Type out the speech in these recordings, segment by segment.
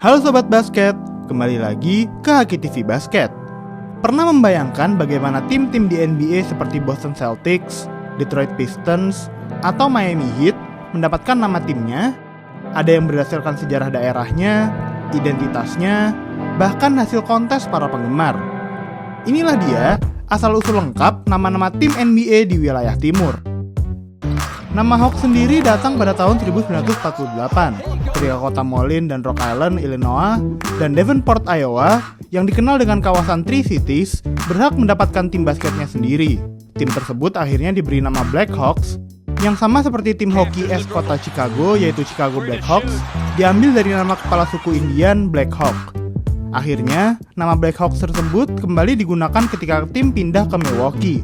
Halo Sobat Basket, kembali lagi ke HKTV Basket. Pernah membayangkan bagaimana tim-tim di NBA seperti Boston Celtics, Detroit Pistons, atau Miami Heat mendapatkan nama timnya? Ada yang berdasarkan sejarah daerahnya, identitasnya, bahkan hasil kontes para penggemar. Inilah dia asal-usul lengkap nama-nama tim NBA di wilayah timur. Nama Hawks sendiri datang pada tahun 1948 ketika kota Moline dan Rock Island, Illinois, dan Davenport, Iowa yang dikenal dengan kawasan Tri-Cities berhak mendapatkan tim basketnya sendiri. Tim tersebut akhirnya diberi nama Black Hawks yang sama seperti tim hoki es kota Chicago yaitu Chicago Black Hawks diambil dari nama kepala suku Indian Black Hawk. Akhirnya, nama Black Hawks tersebut kembali digunakan ketika tim pindah ke Milwaukee,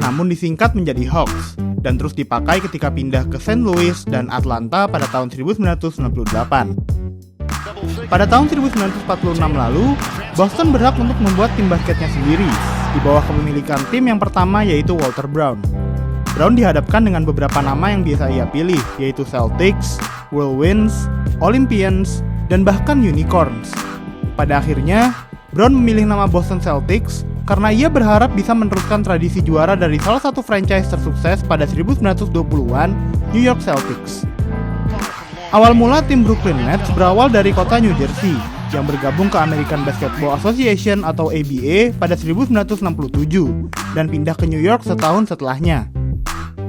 namun disingkat menjadi Hawks, dan terus dipakai ketika pindah ke St. Louis dan Atlanta pada tahun 1998. Pada tahun 1946 lalu, Boston berhak untuk membuat tim basketnya sendiri, di bawah kepemilikan tim yang pertama yaitu Walter Brown. Brown dihadapkan dengan beberapa nama yang biasa ia pilih, yaitu Celtics, Whirlwinds, Olympians, dan bahkan Unicorns. Pada akhirnya, Brown memilih nama Boston Celtics karena ia berharap bisa meneruskan tradisi juara dari salah satu franchise tersukses pada 1920-an, New York Celtics. Awal mula tim Brooklyn Nets berawal dari kota New Jersey yang bergabung ke American Basketball Association atau ABA pada 1967 dan pindah ke New York setahun setelahnya.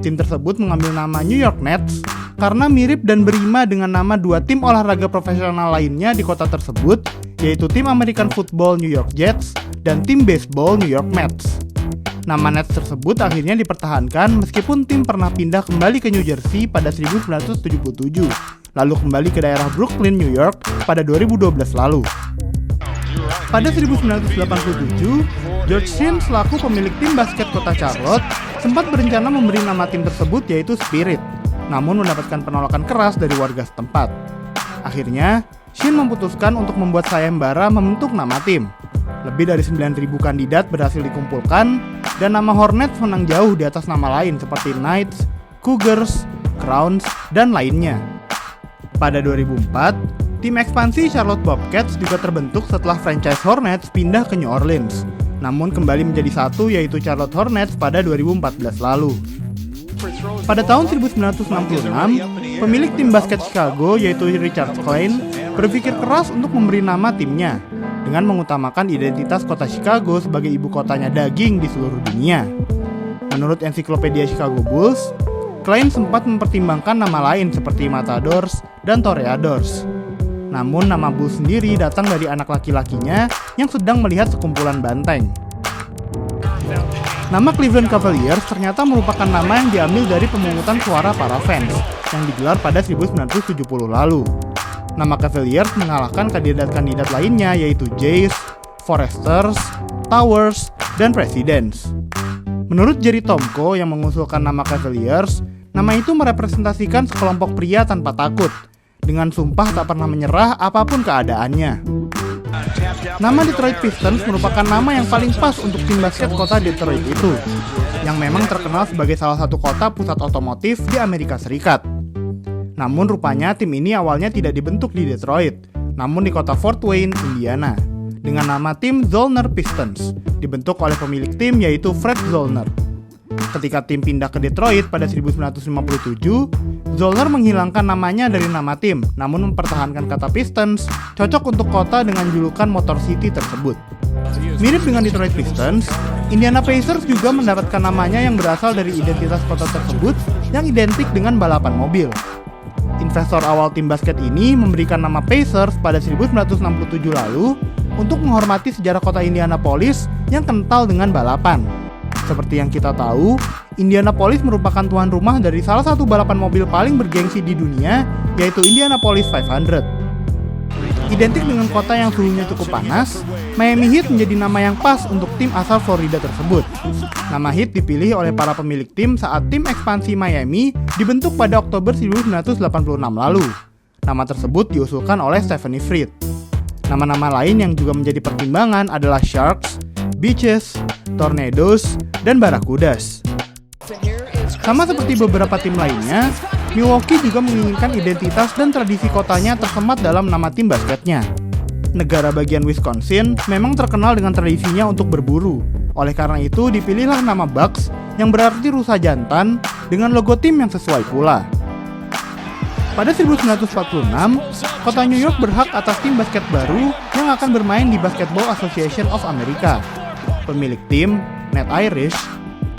Tim tersebut mengambil nama New York Nets karena mirip dan berima dengan nama dua tim olahraga profesional lainnya di kota tersebut, yaitu tim American Football New York Jets dan tim baseball New York Mets. Nama Nets tersebut akhirnya dipertahankan meskipun tim pernah pindah kembali ke New Jersey pada 1977, lalu kembali ke daerah Brooklyn, New York pada 2012 lalu. Pada 1987, George Sheen selaku pemilik tim basket kota Charlotte sempat berencana memberi nama tim tersebut yaitu Spirit, namun mendapatkan penolakan keras dari warga setempat. Akhirnya, Sheen memutuskan untuk membuat sayembara membentuk nama tim. Lebih dari 9.000 kandidat berhasil dikumpulkan, dan nama Hornets menang jauh di atas nama lain seperti Knights, Cougars, Crowns, dan lainnya. Pada 2004, tim ekspansi Charlotte Bobcats juga terbentuk setelah franchise Hornets pindah ke New Orleans, namun kembali menjadi satu yaitu Charlotte Hornets pada 2014 lalu. Pada tahun 1966, pemilik tim basket Chicago yaitu Richard Klein berpikir keras untuk memberi nama timnya dengan mengutamakan identitas kota Chicago sebagai ibu kotanya daging di seluruh dunia. Menurut ensiklopedia Chicago Bulls, Klein sempat mempertimbangkan nama lain seperti Matadors dan Toreadors. Namun nama Bulls sendiri datang dari anak laki-lakinya yang sedang melihat sekumpulan banteng. Nama Cleveland Cavaliers ternyata merupakan nama yang diambil dari pemungutan suara para fans yang digelar pada 1970 lalu. Nama Cavaliers mengalahkan kandidat-kandidat lainnya yaitu Jays, Foresters, Towers, dan Presidents. Menurut Jerry Tomko yang mengusulkan nama Cavaliers, nama itu merepresentasikan sekelompok pria tanpa takut, dengan sumpah tak pernah menyerah apapun keadaannya. Nama Detroit Pistons merupakan nama yang paling pas untuk tim basket kota Detroit itu, yang memang terkenal sebagai salah satu kota pusat otomotif di Amerika Serikat. Namun rupanya tim ini awalnya tidak dibentuk di Detroit, namun di kota Fort Wayne, Indiana, dengan nama tim Zollner Pistons, dibentuk oleh pemilik tim yaitu Fred Zollner. Ketika tim pindah ke Detroit pada 1957, Zollner menghilangkan namanya dari nama tim, namun mempertahankan kata Pistons, cocok untuk kota dengan julukan Motor City tersebut. Mirip dengan Detroit Pistons, Indiana Pacers juga mendapatkan namanya yang berasal dari identitas kota tersebut yang identik dengan balapan mobil. Investor awal tim basket ini memberikan nama Pacers pada 1967 lalu untuk menghormati sejarah kota Indianapolis yang kental dengan balapan. Seperti yang kita tahu, Indianapolis merupakan tuan rumah dari salah satu balapan mobil paling bergengsi di dunia, yaitu Indianapolis 500. Identik dengan kota yang suhunya cukup panas, Miami Heat menjadi nama yang pas untuk tim asal Florida tersebut. Nama Heat dipilih oleh para pemilik tim saat tim ekspansi Miami dibentuk pada Oktober 1986 lalu. Nama tersebut diusulkan oleh Stephanie Freed. Nama-nama lain yang juga menjadi pertimbangan adalah Sharks, Beaches, Tornadoes, dan Barracudas. Sama seperti beberapa tim lainnya, Milwaukee juga menginginkan identitas dan tradisi kotanya tersemat dalam nama tim basketnya. Negara bagian Wisconsin memang terkenal dengan tradisinya untuk berburu. Oleh karena itu, dipilihlah nama Bucks yang berarti rusa jantan dengan logo tim yang sesuai pula. Pada 1946, kota New York berhak atas tim basket baru yang akan bermain di Basketball Association of America. Pemilik tim, Ned Irish,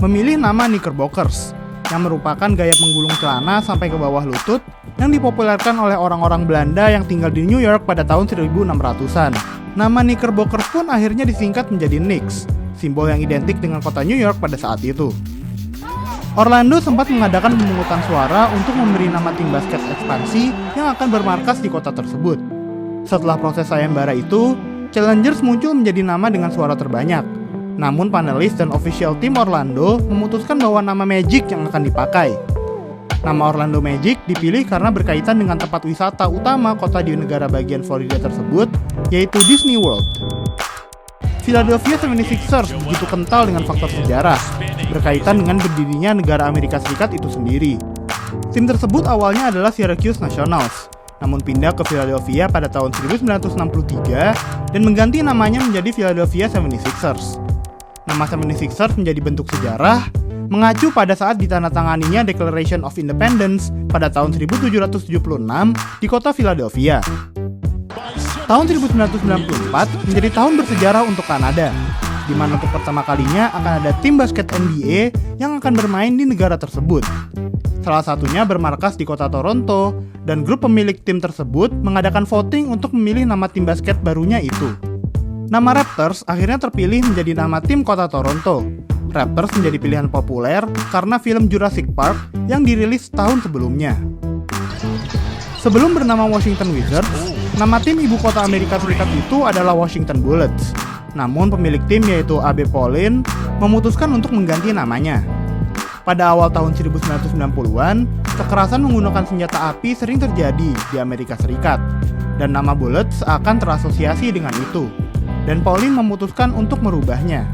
memilih nama Knickerbockers, yang merupakan gaya menggulung celana sampai ke bawah lutut yang dipopulerkan oleh orang-orang Belanda yang tinggal di New York pada tahun 1600-an. Nama Knickerbockers pun akhirnya disingkat menjadi Knicks, simbol yang identik dengan kota New York pada saat itu. Orlando sempat mengadakan pemungutan suara untuk memberi nama tim basket ekspansi yang akan bermarkas di kota tersebut. Setelah proses sayembara itu, Challengers muncul menjadi nama dengan suara terbanyak. Namun panelis dan official tim Orlando memutuskan bahwa nama Magic yang akan dipakai. Nama Orlando Magic dipilih karena berkaitan dengan tempat wisata utama kota di negara bagian Florida tersebut, yaitu Disney World. Philadelphia 76ers begitu kental dengan faktor sejarah, berkaitan dengan berdirinya negara Amerika Serikat itu sendiri. Tim tersebut awalnya adalah Syracuse Nationals, namun pindah ke Philadelphia pada tahun 1963 dan mengganti namanya menjadi Philadelphia 76ers. Nama 76ers menjadi bentuk sejarah, mengacu pada saat ditandatanganinya Declaration of Independence pada tahun 1776 di kota Philadelphia. Tahun 1994 menjadi tahun bersejarah untuk Kanada, di mana untuk pertama kalinya akan ada tim basket NBA yang akan bermain di negara tersebut. Salah satunya bermarkas di kota Toronto, dan grup pemilik tim tersebut mengadakan voting untuk memilih nama tim basket barunya itu. Nama Raptors akhirnya terpilih menjadi nama tim kota Toronto. Raptors menjadi pilihan populer karena film Jurassic Park yang dirilis tahun sebelumnya. Sebelum bernama Washington Wizards, nama tim ibu kota Amerika Serikat itu adalah Washington Bullets. Namun pemilik tim yaitu Abe Paulin memutuskan untuk mengganti namanya. Pada awal tahun 1990-an, kekerasan menggunakan senjata api sering terjadi di Amerika Serikat, dan nama Bullets akan terasosiasi dengan itu. Dan Paulin memutuskan untuk merubahnya.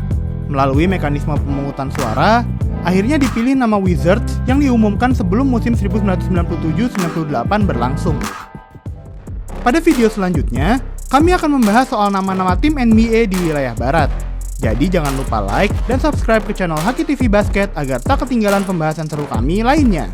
Melalui mekanisme pemungutan suara, akhirnya dipilih nama Wizards yang diumumkan sebelum musim 1997-98 berlangsung. Pada video selanjutnya, kami akan membahas soal nama-nama tim NBA di wilayah barat. Jadi jangan lupa like dan subscribe ke channel Haki TV Basket agar tak ketinggalan pembahasan seru kami lainnya.